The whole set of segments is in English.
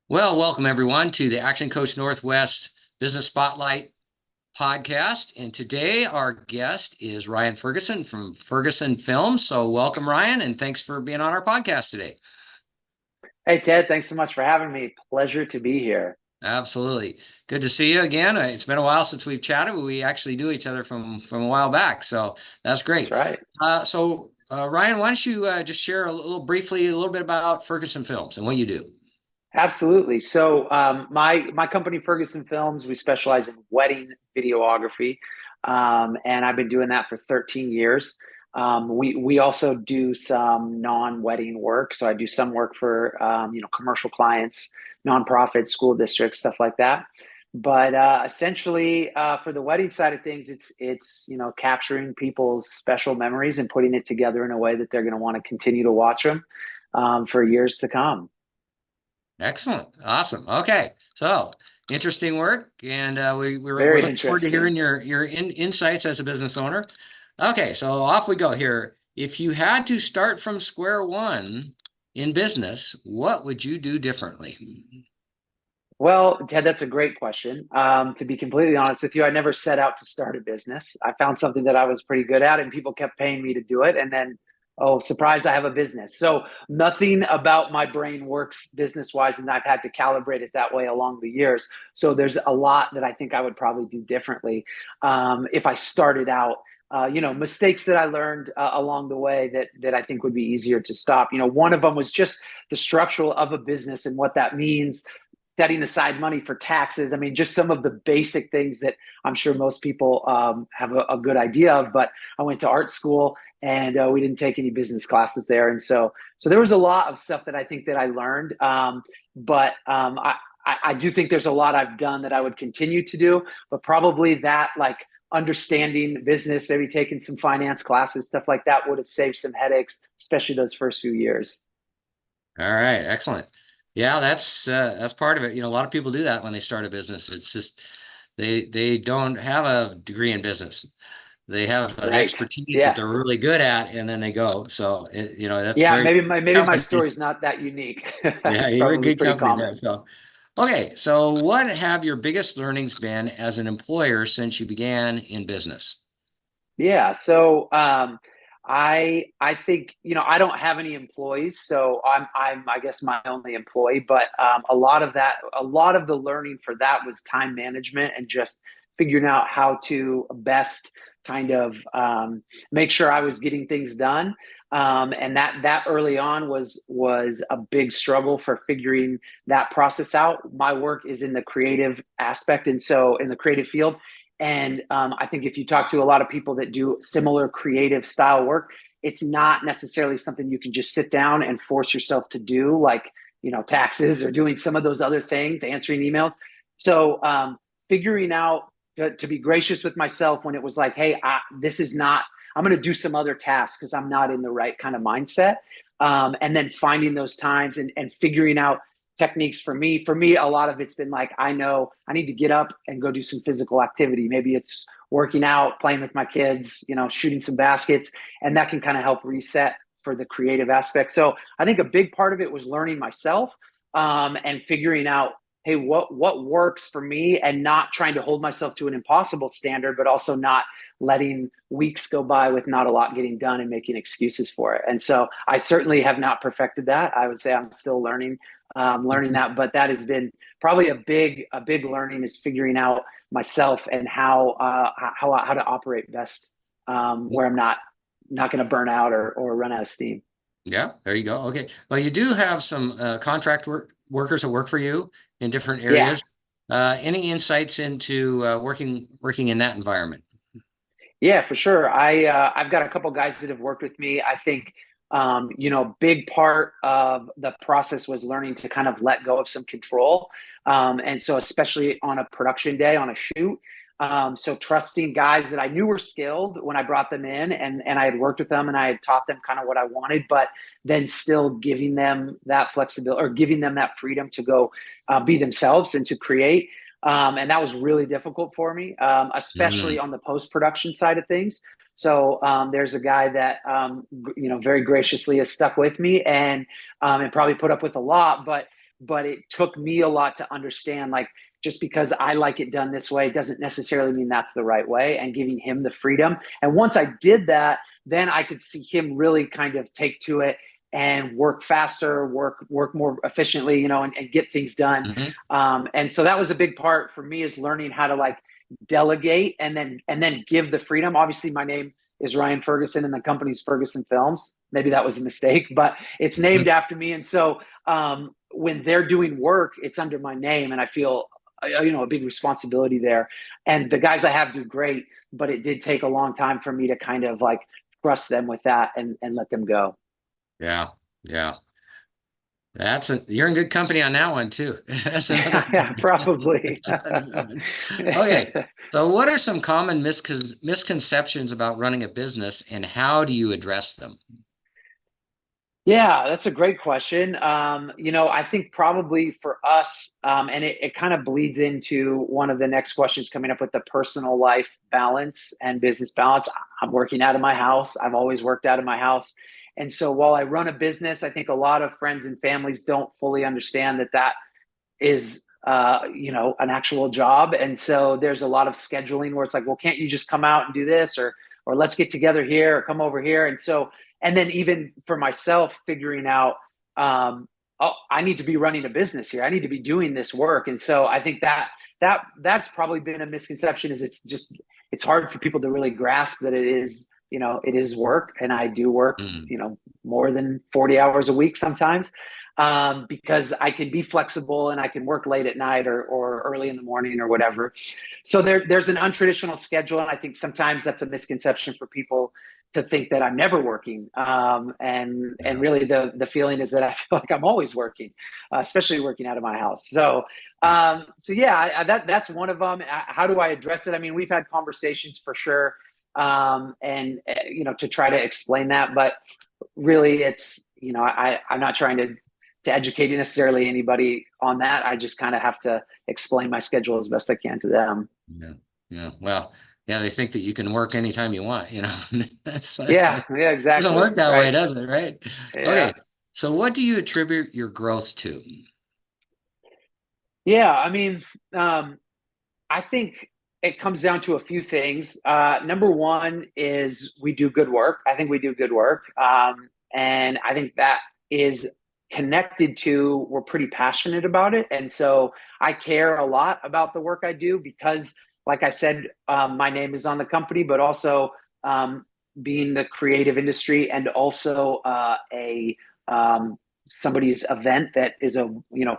Well, welcome everyone to the Action Coach Northwest Business Spotlight podcast. And today our guest is Ryan Ferguson from Ferguson Films. So welcome, Ryan, and thanks for being on our podcast today. Hey, Ted, thanks so much for having me. Pleasure to be here. Absolutely. Good to see you again. It's been a while since we've chatted, but we actually knew each other from a while back. So that's That's great. right. Ryan, why don't you just share a little bit about Ferguson Films and what you do? Absolutely. My company, Ferguson Films, we specialize in wedding videography, and I've been doing that for 13 years. We also do some non-wedding work, so I do some work for commercial clients, nonprofits, school districts, stuff like that. But essentially, for the wedding side of things, it's capturing people's special memories and putting it together in a way that they're going to want to continue to watch them for years to come. Excellent. Awesome. Okay. So interesting work. And we're Very looking forward to hearing interesting. your insights as a business owner. Okay. So off we go here. If you had to start from square one in business, what would you do differently? Well, Ted, that's a great question. To be completely honest with you, I never set out to start a business. I found something that I was pretty good at, and people kept paying me to do it. And then, oh, surprise, I have a business. So nothing about my brain works business wise, and I've had to calibrate it that way along the years. So there's a lot that I think I would probably do differently if I started out. Mistakes that I learned along the way that I think would be easier to stop. One of them was just the structural of a business and what that means, setting aside money for taxes. I mean, just some of the basic things that I'm sure most people have a good idea of. But I went to art school and we didn't take any business classes there, and so there was a lot of stuff that I think that I learned. But I do think there's a lot I've done that I would continue to do, but probably that like understanding business, maybe taking some finance classes, stuff like that would have saved some headaches, especially those first few years. All right. Excellent. Yeah, that's part of it. A lot of people do that when they start a business. It's just they don't have a degree in business. They have an Right. expertise that Yeah. they're really good at, and then they go. So that's Yeah, very maybe my company. story's not that unique. Yeah, It's you're a probably good pretty company there. common. So, okay. So, what have your biggest learnings been as an employer since you began in business? Yeah, I think I don't have any employees, so I'm I guess my only employee. But a lot of the learning for that was time management and just figuring out how to best kind of make sure I was getting things done. And that early on was a big struggle for figuring that process out. My work is in the creative aspect, and so in the creative field. And I think if you talk to a lot of people that do similar creative style work, it's not necessarily something you can just sit down and force yourself to do, like taxes or doing some of those other things, answering emails. So figuring out to be gracious with myself when it was like, hey, this is not. I'm going to do some other tasks because I'm not in the right kind of mindset. And then finding those times and figuring out techniques for me. For me, a lot of it's been like, I know I need to get up and go do some physical activity. Maybe it's working out, playing with my kids, shooting some baskets, and that can kind of help reset for the creative aspect. So I think a big part of it was learning myself and figuring out, hey, what works for me, and not trying to hold myself to an impossible standard, but also not letting weeks go by with not a lot getting done and making excuses for it. And so I certainly have not perfected that. I would say I'm still learning that, but that has been probably a big learning, is figuring out myself and how to operate best, where I'm not going to burn out or run out of steam. Yeah, there you go. Okay. Well, you do have some workers that work for you in different Yeah. areas. Any insights into working in that environment? Yeah, for sure. I've got a couple guys that have worked with me. I think big part of the process was learning to kind of let go of some control. And so especially on a production day on a shoot. So trusting guys that I knew were skilled when I brought them in, and I had worked with them and I had taught them kind of what I wanted, but then still giving them that flexibility or giving them that freedom to go be themselves and to create. And that was really difficult for me, especially Mm. on the post production side of things. So there's a guy that very graciously has stuck with me and probably put up with a lot, but but it took me a lot to understand, like, just because I like it done this way doesn't necessarily mean that's the right way, and giving him the freedom. And once I did that, then I could see him really kind of take to it and work faster, work more efficiently, and get things done. Hmm. And so that was a big part for me, is learning how to like delegate and then give the freedom. Obviously, my name is Ryan Ferguson and the company's Ferguson Films. Maybe that was a mistake, but it's named after me. And so when they're doing work, it's under my name, and I feel a big responsibility there. And the guys I have do great, but it did take a long time for me to kind of like trust them with that and let them go. Yeah. Yeah. You're in good company on that one too. That's another Yeah, probably. that's another one. Okay. So what are some common misconceptions about running a business, and how do you address them? Yeah, that's a great question. I think probably for us, and it kind of bleeds into one of the next questions coming up with the personal life balance and business balance. I'm working out of my house. I've always worked out of my house. And so while I run a business, I think a lot of friends and families don't fully understand that that is, an actual job. And so there's a lot of scheduling where it's like, well, can't you just come out and do this, or let's get together here, or come over here. And then even for myself, figuring out, oh, I need to be running a business here. I need to be doing this work. And so I think that's probably been a misconception, is it's hard for people to really grasp that it is work. And I do work, Mm. more than 40 hours a week sometimes, because I can be flexible and I can work late at night or early in the morning or whatever. So there's an untraditional schedule. And I think sometimes that's a misconception for people to think that I'm never working. And Yeah. really the feeling is that I feel like I'm always working, especially working out of my house. So yeah, that's one of them. How do I address it? I mean, we've had conversations for sure. And to try to explain that, but really it's, I'm not trying to educate necessarily anybody on that. I just kind of have to explain my schedule as best I can to them. Yeah. Yeah. Well, yeah, they think that you can work anytime you want, That's Yeah, like, yeah, doesn't exactly. work that way, Right. does it? Right. Yeah. Okay. So what do you attribute your growth to? Yeah. I mean, I think it comes down to a few things. Number one is we do good work. I think we do good work. And I think that is connected to, we're pretty passionate about it. And so I care a lot about the work I do because, like I said, my name is on the company, but also being the creative industry and also a somebody's event that is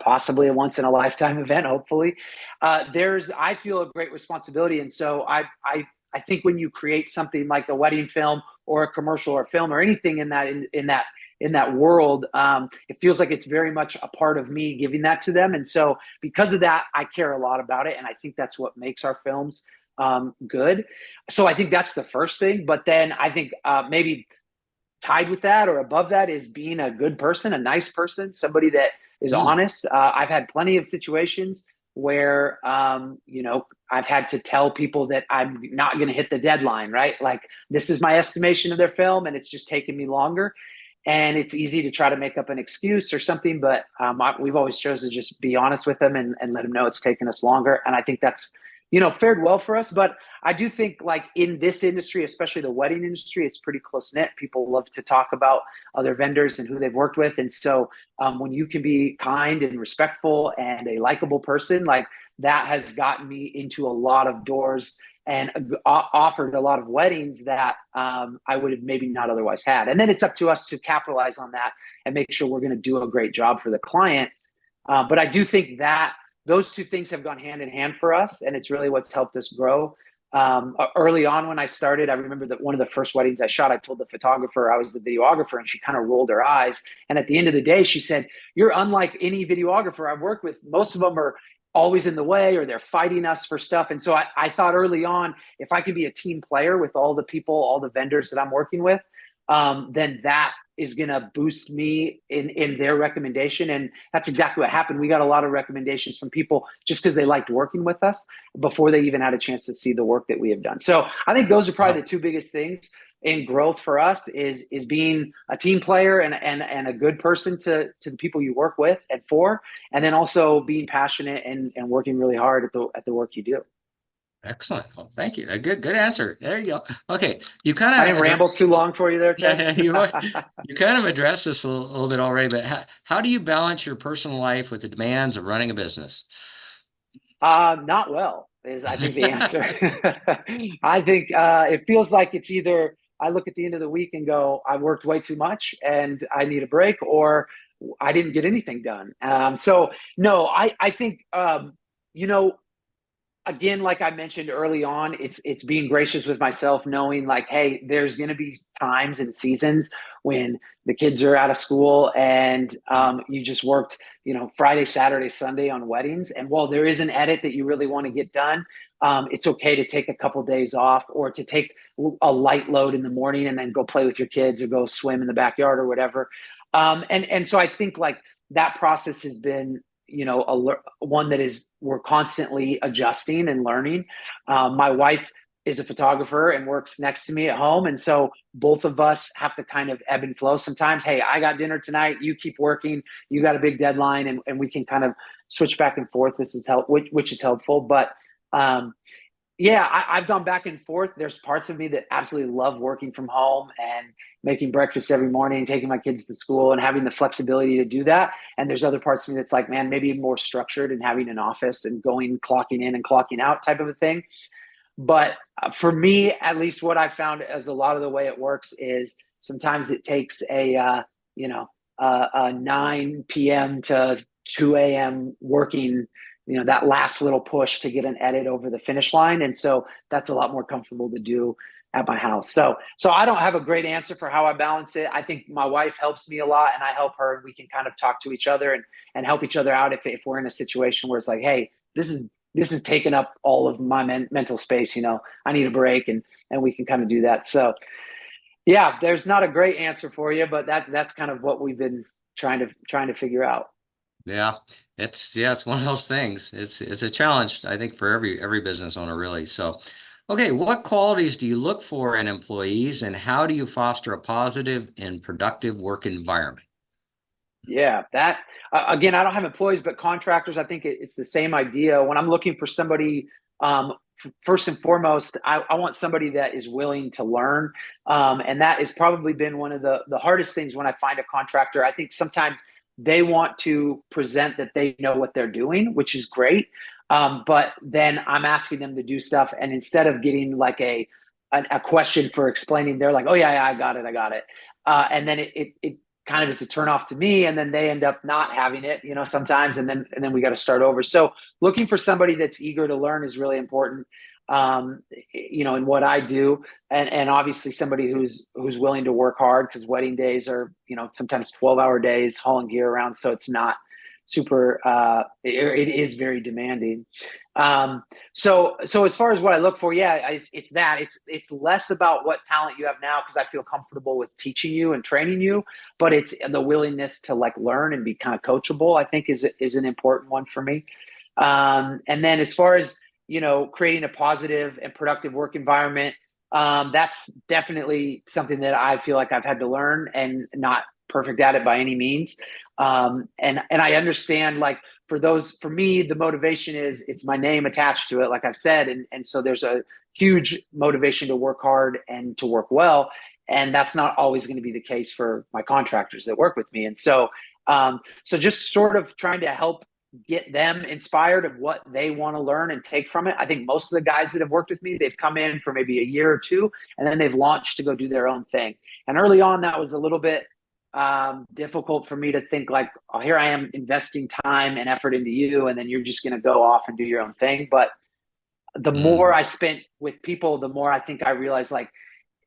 possibly a once in a lifetime event, hopefully. I feel a great responsibility. And so I think when you create something like a wedding film or a commercial or film or anything in that world, it feels like it's very much a part of me giving that to them. And so because of that, I care a lot about it. And I think that's what makes our films good. So I think that's the first thing. But then I think maybe tied with that or above that is being a good person, a nice person, somebody that is Mm. honest. I've had plenty of situations where, I've had to tell people that I'm not going to hit the deadline, right? Like, this is my estimation of their film and it's just taken me longer. And it's easy to try to make up an excuse or something, but we've always chosen to just be honest with them and let them know it's taken us longer. And I think that's, fared well for us. But I do think, like, in this industry, especially the wedding industry, it's pretty close knit. People love to talk about other vendors and who they've worked with. And so when you can be kind and respectful and a likable person, like, that has gotten me into a lot of doors and offered a lot of weddings that I would have maybe not otherwise had. And then it's up to us to capitalize on that and make sure we're going to do a great job for the client. But I do think that those two things have gone hand in hand for us, and it's really what's helped us grow. Early on when I started, I remember that one of the first weddings I shot, I told the photographer I was the videographer, and she kind of rolled her eyes. And at the end of the day, she said, "You're unlike any videographer I've worked with. Most of them are always in the way, or they're fighting us for stuff." And so I thought early on, if I could be a team player with all the people, all the vendors that I'm working with, then that is going to boost me in their recommendation. And that's exactly what happened. We got a lot of recommendations from people just because they liked working with us before they even had a chance to see the work that we have done. So I think those are probably Wow. the two biggest things. in growth for us is being a team player and a good person to the people you work with and for, and then also being passionate and working really hard at the work you do. Excellent. Well, thank you. A good answer. There you go. Okay. You I kind of didn't ramble addressed, too long for you there, Ted. yeah, you kind of addressed this a little bit already, but how do you balance your personal life with the demands of running a business? Not well is I think the answer. I think it feels like it's either I look at the end of the week and go, I worked way too much and I need a break, or I didn't get anything done. So no, I think you know, again, like I mentioned early on, it's being gracious with myself, knowing like, hey, there's going to be times and seasons when the kids are out of school and you just worked, Friday, Saturday, Sunday on weddings. And while there is an edit that you really want to get done, it's okay to take a couple of days off, or to take a light load in the morning and then go play with your kids or go swim in the backyard or whatever. And so I think like that process has been one that is we're constantly adjusting and learning. My wife is a photographer and works next to me at home, and so both of us have to kind of ebb and flow sometimes. Hey, I got dinner tonight, you keep working, you got a big deadline, and we can kind of switch back and forth. This is which is helpful. But yeah, I've gone back and forth. There's parts of me that absolutely love working from home and making breakfast every morning, taking my kids to school and having the flexibility to do that. And there's other parts of me that's like, man, maybe more structured and having an office and clocking in and clocking out type of a thing. But for me, at least what I found as a lot of the way it works is sometimes it takes a 9 p.m. to 2 a.m. working, that last little push to get an edit over the finish line. And so that's a lot more comfortable to do at my house. So I don't have a great answer for how I balance it. I think my wife helps me a lot and I help her, and we can kind of talk to each other and help each other out if we're in a situation where it's like, hey, this is taking up all of my mental space. I need a break, and we can kind of do that. So yeah, there's not a great answer for you, but that's kind of what we've been trying to figure out. Yeah, it's one of those things. It's a challenge, I think, for every business owner, really. So, okay, what qualities do you look for in employees, and how do you foster a positive and productive work environment? Yeah, that again, I don't have employees, but contractors, I think it's the same idea. When I'm looking for somebody, first and foremost, I want somebody that is willing to learn. And that has probably been one of the hardest things when I find a contractor. I think sometimes they want to present that they know what they're doing, which is great. But then I'm asking them to do stuff, and instead of getting like a question for explaining, they're like, "Oh yeah, I got it." And then it kind of is a turn off to me, and then they end up not having it, sometimes, and then we got to start over. So looking for somebody that's eager to learn is really important. In what I do, and obviously somebody who's willing to work hard, because wedding days are, sometimes 12-hour days hauling gear around. So it's not super, it is very demanding. So as far as what I look for, yeah, it's less about what talent you have now, because I feel comfortable with teaching you and training you, but it's the willingness to like learn and be kind of coachable, I think is an important one for me. And then as far as, creating a positive and productive work environment, that's definitely something that I feel like I've had to learn, and not perfect at it by any means. And I understand, like, for me, the motivation is it's my name attached to it, like I've said. And so there's a huge motivation to work hard and to work well. And that's not always going to be the case for my contractors that work with me. And so just sort of trying to help get them inspired of what they want to learn and take from it. I think most of the guys that have worked with me, they've come in for maybe a year or two, and then they've launched to go do their own thing. And early on, that was a little bit difficult for me to think like, oh, here I am investing time and effort into you, and then you're just going to go off and do your own thing. But the more I spent with people, the more I think I realized, like,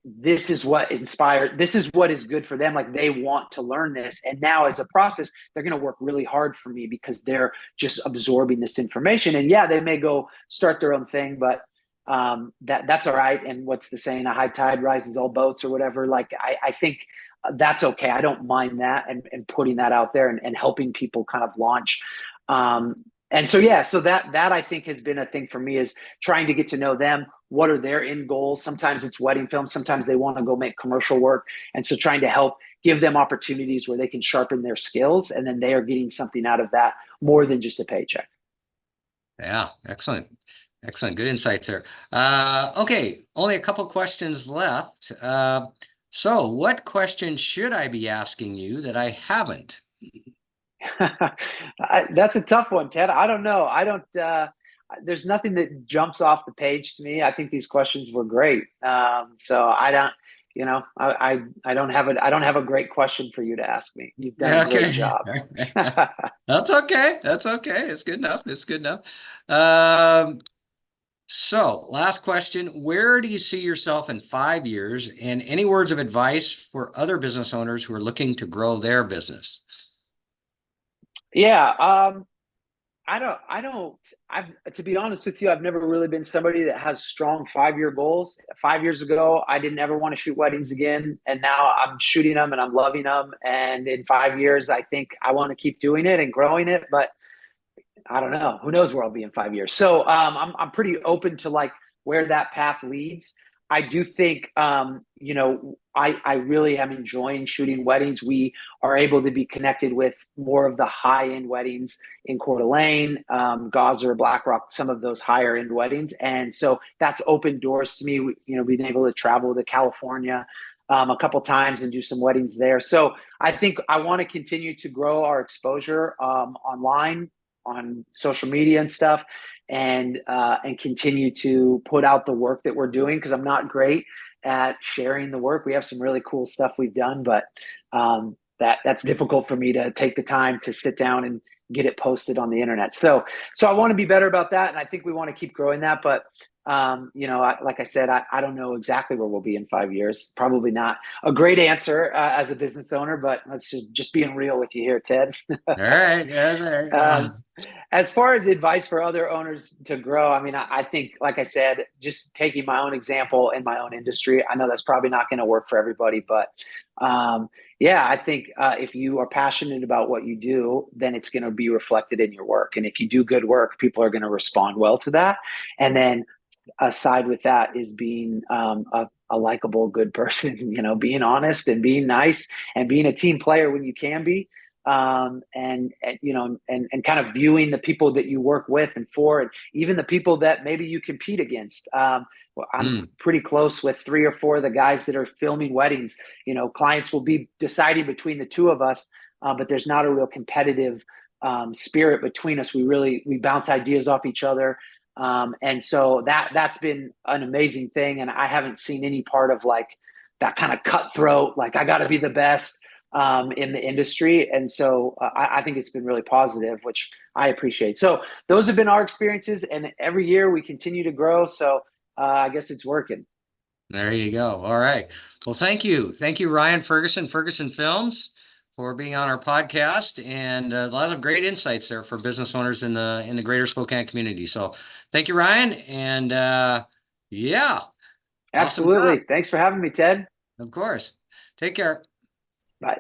this is what inspired, this is what is good for them. Like, they want to learn this. And now as a process, they're going to work really hard for me because they're just absorbing this information. And yeah, they may go start their own thing, but that's all right. And what's the saying? A high tide rises all boats, or whatever. Like, I think that's okay. I don't mind that, and putting that out there and helping people kind of launch. And so, yeah, so that I think has been a thing for me, is trying to get to know them, what are their end goals. Sometimes it's wedding films, sometimes they want to go make commercial work. And so trying to help give them opportunities where they can sharpen their skills, and then they are getting something out of that more than just a paycheck. Yeah, excellent. Excellent. Good insights there. Okay, only a couple questions left. So what question should I be asking you that I haven't? That's a tough one, Ted. I don't know. I don't. There's nothing that jumps off the page to me. I think these questions were great. So I don't. You know, I don't have a great question for you to ask me. You've done a Yeah, great okay. job. That's okay. That's okay. It's good enough. It's good enough. Um, so last question, where do you see yourself in 5 years, and any words of advice for other business owners who are looking to grow their business? Yeah. I've, to be honest with you, I've never really been somebody that has strong 5 year goals. 5 years ago, I didn't ever want to shoot weddings again. And now I'm shooting them and I'm loving them. And in 5 years, I think I want to keep doing it and growing it. But I don't know. Who knows where I'll be in 5 years? So I'm pretty open to like where that path leads. I do think I really am enjoying shooting weddings. We are able to be connected with more of the high end weddings in Coeur d'Alene, Gaza, BlackRock, some of those higher end weddings, and so that's opened doors to me. Being able to travel to California a couple times and do some weddings there. So I think I want to continue to grow our exposure online on social media and stuff, and continue to put out the work that we're doing, because I'm not great at sharing the work. We have some really cool stuff we've done, but that's difficult for me to take the time to sit down and get it posted on the internet. So I want to be better about that, and I think we want to keep growing that. But like I said, I don't know exactly where we'll be in 5 years. Probably not a great answer as a business owner, but let's just being real with you here, Ted. All right. Yes, all right. um, as far as advice for other owners to grow, I mean, I think, like I said, just taking my own example in my own industry, I know that's probably not going to work for everybody, but yeah, I think if you are passionate about what you do, then it's going to be reflected in your work. And if you do good work, people are going to respond well to that. And then aside with that is being a likable, good person, being honest and being nice and being a team player when you can be. And kind of viewing the people that you work with and for, and even the people that maybe you compete against. Well, I'm pretty close with 3 or 4 of the guys that are filming weddings. Clients will be deciding between the two of us, but there's not a real competitive spirit between us. We bounce ideas off each other. And so that's been an amazing thing. And I haven't seen any part of like that kind of cutthroat, like I got to be the best in the industry. And so I think it's been really positive, which I appreciate. So those have been our experiences, and every year we continue to grow. So I guess it's working. There you go. All right. Well, thank you. Thank you, Ryan Ferguson, Ferguson Films, for being on our podcast, and a lot of great insights there for business owners in the greater Spokane community. So thank you, Ryan. And yeah, awesome job. Absolutely. Thanks for having me, Ted. Of course. Take care. Bye.